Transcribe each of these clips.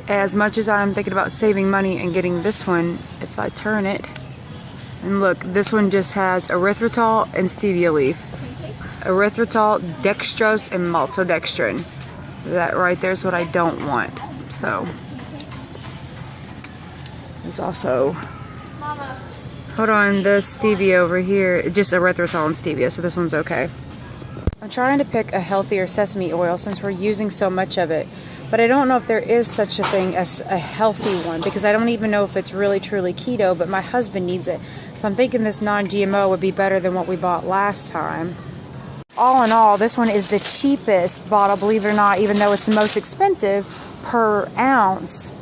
as much as I'm thinking about saving money and getting this one, if I turn it, and look, this one just has erythritol and stevia leaf. Erythritol, dextrose, and maltodextrin. That right there is what I don't want. So, there's also, hold on, the stevia over here, just erythritol and stevia, so this one's okay. I'm trying to pick a healthier sesame oil since we're using so much of it. But I don't know if there is such a thing as a healthy one, because I don't even know if it's really truly keto, but my husband needs it. So I'm thinking this non-GMO would be better than what we bought last time. All in all, this one is the cheapest bottle, believe it or not, even though it's the most expensive per ounce.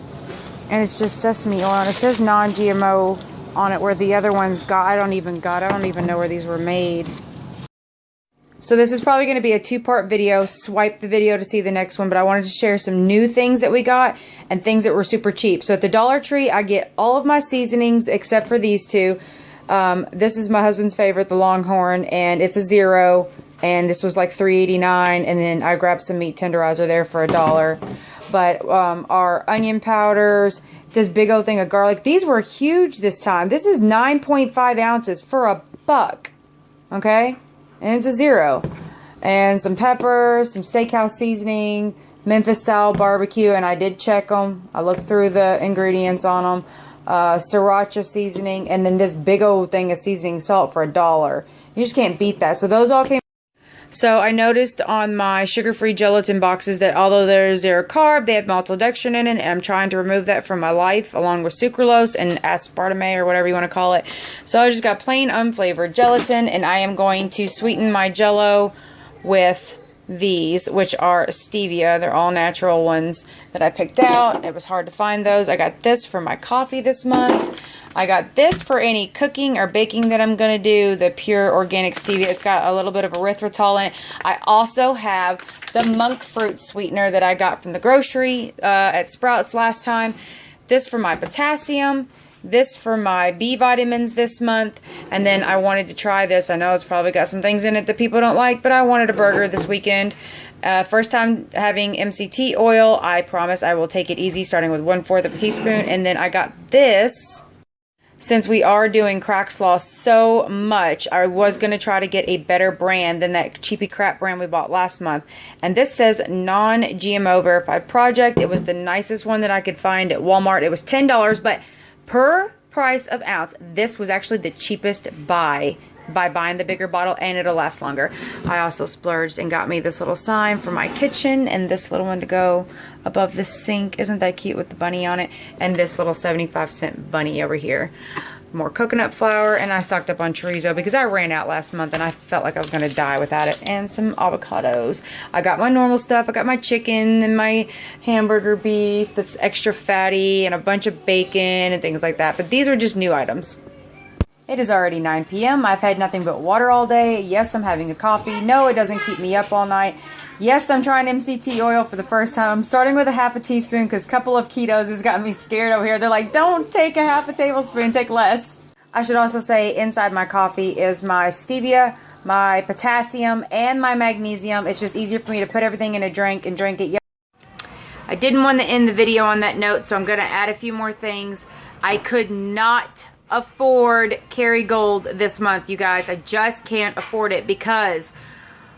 And it's just sesame oil, and it says non-GMO on it, where the other ones I don't even know where these were made. So this is probably going to be a two-part video. Swipe the video to see the next one, but I wanted to share some new things that we got and things that were super cheap. So at the Dollar Tree, I get all of my seasonings except for these two. This is my husband's favorite, the Longhorn, and it's a 0, and this was like $3.89, and then I grabbed some meat tenderizer there for $1. But our onion powders, this big old thing of garlic, these were huge this time. This is 9.5 ounces for $1, okay? And it's a 0. And some peppers, some steakhouse seasoning, Memphis style barbecue, and I did check them. I looked through the ingredients on them. Sriracha seasoning, and then this big old thing of seasoning salt for $1. You just can't beat that. So those all came. So I noticed on my sugar-free gelatin boxes that although they're 0 carb, they have maltodextrin in it, and I'm trying to remove that from my life along with sucralose and aspartame or whatever you want to call it. So I just got plain unflavored gelatin, and I am going to sweeten my Jell-O with these, which are stevia. They're all natural ones that I picked out. It was hard to find those. I got this for my coffee this month. I got this for any cooking or baking that I'm going to do, the pure organic stevia. It's got a little bit of erythritol in it. I also have the monk fruit sweetener that I got from the grocery at Sprouts last time. This for my potassium. This for my B vitamins this month. And then I wanted to try this. I know it's probably got some things in it that people don't like, but I wanted a burger this weekend. First time having MCT oil. I promise I will take it easy, starting with 1/4 of a teaspoon. And then I got this. Since we are doing crack slaw so much, I was going to try to get a better brand than that cheapy crap brand we bought last month. And this says non-GMO verified project. It was the nicest one that I could find at Walmart. It was $10, but per price of ounce, this was actually the cheapest buy by buying the bigger bottle, and it'll last longer. I also splurged and got me this little sign for my kitchen and this little one to go above the sink. Isn't that cute with the bunny on it? And this little 75-cent bunny over here. More coconut flour, and I stocked up on chorizo because I ran out last month and I felt like I was going to die without it. And some avocados. I got my normal stuff. I got my chicken and my hamburger beef that's extra fatty and a bunch of bacon and things like that. But these are just new items. It is already 9 p.m. I've had nothing but water all day. Yes, I'm having a coffee. No, it doesn't keep me up all night. Yes, I'm trying MCT oil for the first time. I'm starting with a 1/2 teaspoon because a couple of ketos has got me scared over here. They're like, don't take a 1/2 tablespoon, take less. I should also say inside my coffee is my stevia, my potassium, and my magnesium. It's just easier for me to put everything in a drink and drink it. I didn't want to end the video on that note, so I'm going to add a few more things. I could not afford Kerrygold this month, you guys. I just can't afford it because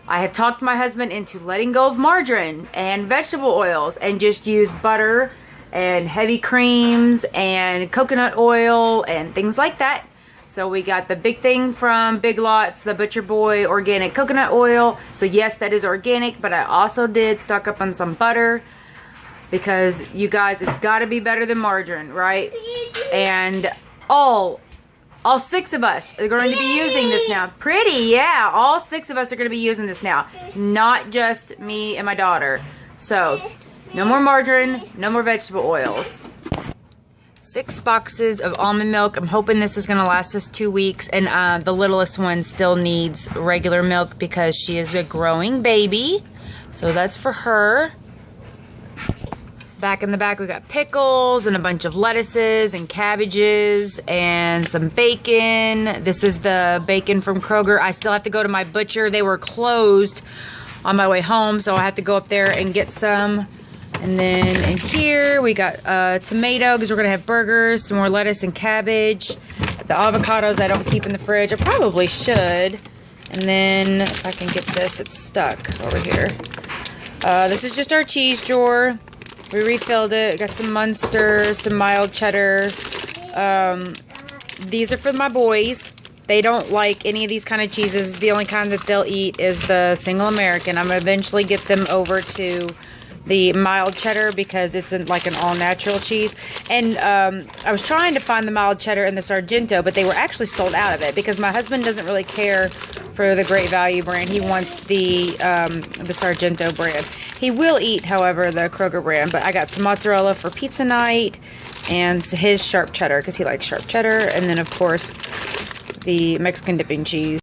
I have talked my husband into letting go of margarine and vegetable oils and just use butter and heavy creams and coconut oil and things like that. So we got the big thing from Big Lots, the Butcher Boy organic coconut oil. So yes, that is organic, but I also did stock up on some butter because you guys, it's got to be better than margarine, right? And all 6 of us are going to be using this now. Pretty, yeah. All 6 of us are going to be using this now. Not just me and my daughter. So, no more margarine, no more vegetable oils. 6 boxes of almond milk. I'm hoping this is going to last us 2 weeks. And the littlest one still needs regular milk because she is a growing baby. So that's for her. Back in the back we got pickles and a bunch of lettuces and cabbages and some bacon. This is the bacon from Kroger. I still have to go to my butcher. They were closed on my way home, so I have to go up there and get some. And then in here we got tomato because we're going to have burgers, some more lettuce and cabbage. The avocados I don't keep in the fridge. I probably should. And then if I can get this, it's stuck over here. This is just our cheese drawer. We refilled it. Got some Munster, some mild cheddar. These are for my boys. They don't like any of these kind of cheeses. The only kind that they'll eat is the single American. I'm going to eventually get them over to the mild cheddar because it's like an all-natural cheese. And I was trying to find the mild cheddar and the Sargento, but they were actually sold out of it because my husband doesn't really care for the Great Value brand. He wants the Sargento brand. He will eat, however, the Kroger brand. But I got some mozzarella for pizza night and his sharp cheddar because he likes sharp cheddar. And then, of course, the Mexican dipping cheese.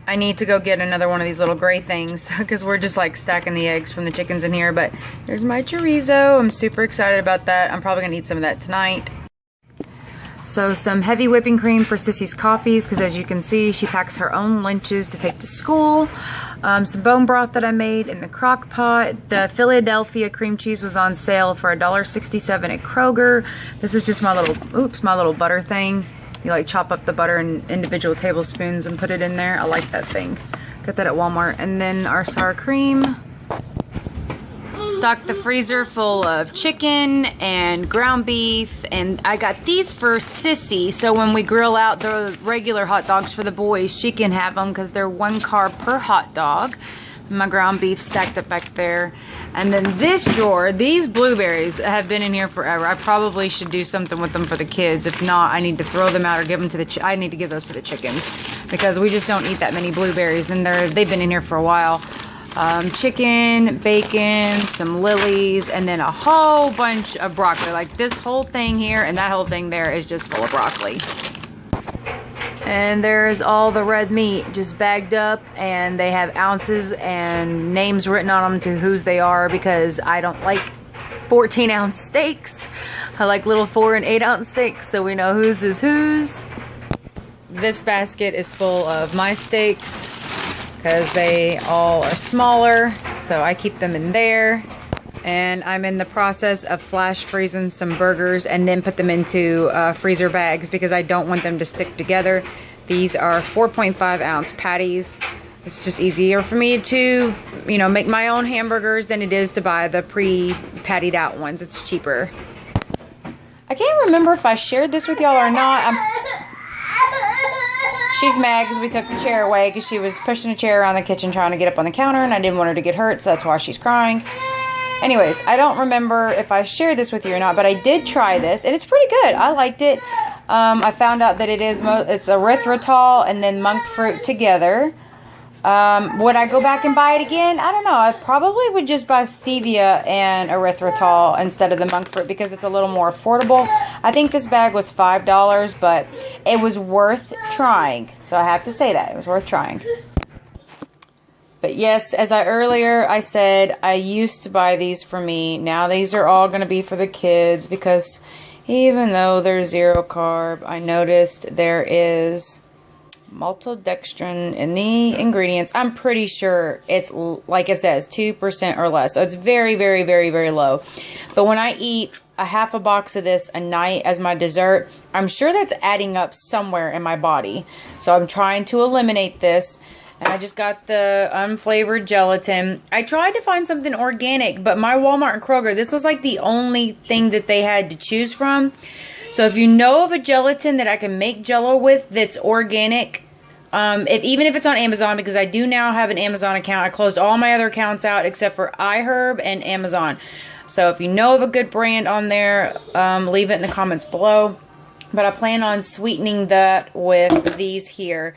I need to go get another one of these little gray things because we're just like stacking the eggs from the chickens in here. But here's my chorizo. I'm super excited about that. I'm probably gonna eat some of that tonight. So some heavy whipping cream for Sissy's coffees because as you can see she packs her own lunches to take to school. Some bone broth that I made in the crock pot. The Philadelphia cream cheese was on sale for $1.67 at Kroger. This is just my little butter thing. You like chop up the butter in individual tablespoons and put it in there. I like that thing. Got that at Walmart. And then our sour cream. Stocked the freezer full of chicken and ground beef. And I got these for Sissy. So when we grill out the regular hot dogs for the boys, she can have them because they're 1 carb per hot dog. My ground beef stacked up back there. And then this drawer, these blueberries have been in here forever. I probably should do something with them for the kids. If not, I need to throw them out or give them to I need to give those to the chickens because we just don't eat that many blueberries and they've been in here for a while. Chicken, bacon, some lilies, and then a whole bunch of broccoli. Like this whole thing here and that whole thing there is just full of broccoli. And there's all the red meat just bagged up and they have ounces and names written on them to whose they are because I don't like 14-ounce steaks. I like little 4 and 8 ounce steaks so we know whose is whose. This basket is full of my steaks because they all are smaller so I keep them in there. And I'm in the process of flash freezing some burgers and then put them into freezer bags because I don't want them to stick together. These are 4.5 ounce patties. It's just easier for me to, make my own hamburgers than it is to buy the pre-pattied out ones. It's cheaper. I can't remember if I shared this with y'all or not. She's mad because we took the chair away because she was pushing a chair around the kitchen trying to get up on the counter and I didn't want her to get hurt, so that's why she's crying. Anyways, I don't remember if I shared this with you or not, but I did try this, and it's pretty good. I liked it. I found out that it's erythritol and then monk fruit together. Would I go back and buy it again? I don't know. I probably would just buy stevia and erythritol instead of the monk fruit because it's a little more affordable. I think this bag was $5, but it was worth trying. So I have to say that. It was worth trying. But yes, as I said, I used to buy these for me. Now these are all going to be for the kids because even though they're 0 carb, I noticed there is maltodextrin in the ingredients. I'm pretty sure it's like it says 2% or less. So it's very, very, very, very low. But when I eat a half a box of this a night as my dessert, I'm sure that's adding up somewhere in my body. So I'm trying to eliminate this. And I just got the unflavored gelatin. I tried to find something organic, but my Walmart and Kroger, this was like the only thing that they had to choose from. So if you know of a gelatin that I can make Jell-O with that's organic, even if it's on Amazon, because I do now have an Amazon account. I closed all my other accounts out except for iHerb and Amazon. So if you know of a good brand on there, leave it in the comments below. But I plan on sweetening that with these here.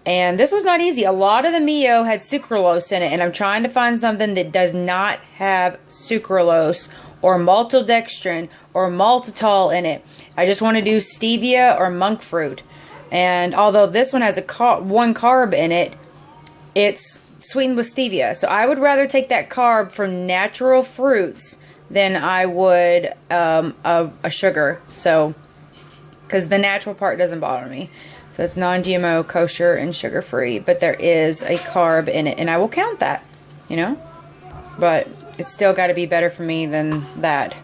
And this was not easy. A lot of the Mio had sucralose in it, and I'm trying to find something that does not have sucralose or maltodextrin or maltitol in it. I just want to do stevia or monk fruit. And although this one has 1 carb in it, it's sweetened with stevia. So I would rather take that carb from natural fruits than I would a sugar. So, because the natural part doesn't bother me. So it's non-GMO, kosher, and sugar-free. But there is a carb in it. And I will count that, But it's still got to be better for me than that.